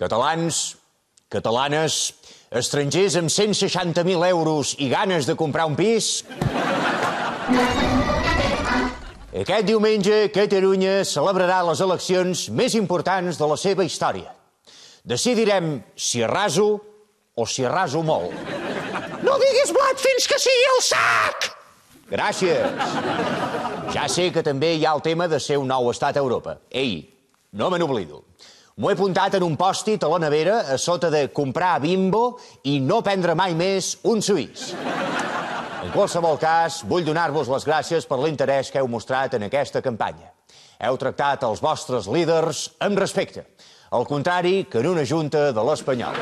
Catalans, catalanes, estrangers amb 160.000 euros i ganes de comprar un pis... Aquest diumenge, Catalunya celebrarà les eleccions més importants de la seva història. Decidirem si arraso o si arraso molt. No diguis blat fins que sigui el sac! Gràcies. Ja sé que també hi ha el tema de ser un nou estat a Europa. Ei, no me n'oblido. M'ho he apuntat en un pòstit a la nevera a sota de comprar Bimbo i no prendre mai més un suís. En qualsevol cas, vull donar-vos les gràcies per l'interès que heu mostrat en aquesta campanya. Heu tractat els vostres líders amb respecte, al contrari que en una junta de l'Espanyol.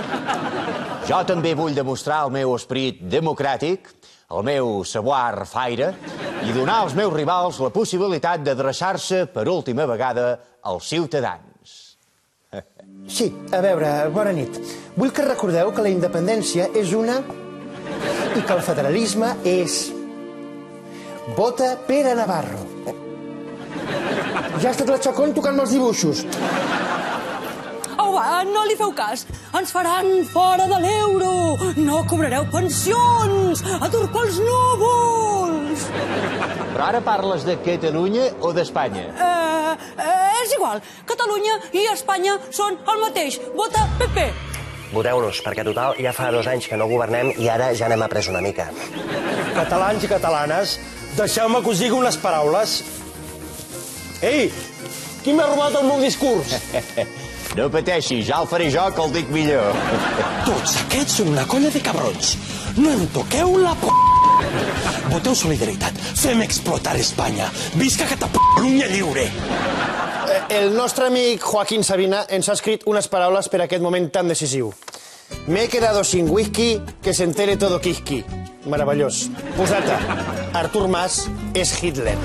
Jo també vull demostrar el meu esperit democràtic, el meu savoir-faire, i donar als meus rivals la possibilitat d'adreçar-se per última vegada als ciutadans. Sí, a veure, bona nit. Vull que recordeu que la independència és una... i que el federalisme és... Vota Pere Navarro. Ja ha estat la Chacón tocant-me els dibuixos. Au, va, no li feu cas. Ens faran fora de l'euro. No cobrareu pensions. Atur pels núvols. Però ara parles de Catalunya o d'Espanya? És igual. Catalunya i Espanya són el mateix. Vota PP. Voteu-nos, perquè total ja fa 2 anys que no governem i ara ja n'hem après una mica. Catalans i catalanes, deixeu-me que us digui unes paraules. Ei, qui m'ha robat el meu discurs? No pateixi, ja el faré jo, que el dic millor. Tots aquests són una colla de cabrons. No em toqueu la p***. Voteu solidaritat. Fem explotar Espanya. Visca Catalunya lliure. El nostre amic Joaquín Sabina ens ha escrit unes paraules per a aquest moment tan decisiu. Me he quedado sin whisky, que se entere todo Kiski. Meravellós. Postdata. Artur Mas és Hitler.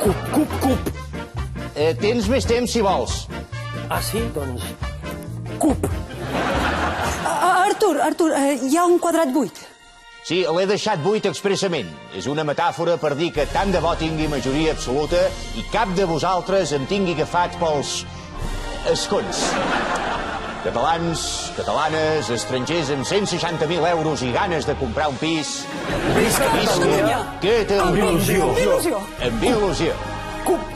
Cup, cup, cup. Tens més temps, si vols. Ah, sí? Doncs... Cup. Artur, hi ha un quadrat buit. Sí, l'he deixat buit expressament. És una metàfora per dir que tant de bo tingui majoria absoluta i cap de vosaltres em tingui agafat pels escons. Catalans, catalanes, estrangers amb 160.000 euros i ganes de comprar un pis... Visca Catalunya! Catalunya! Amb il·lusió! Amb il·lusió. Cup.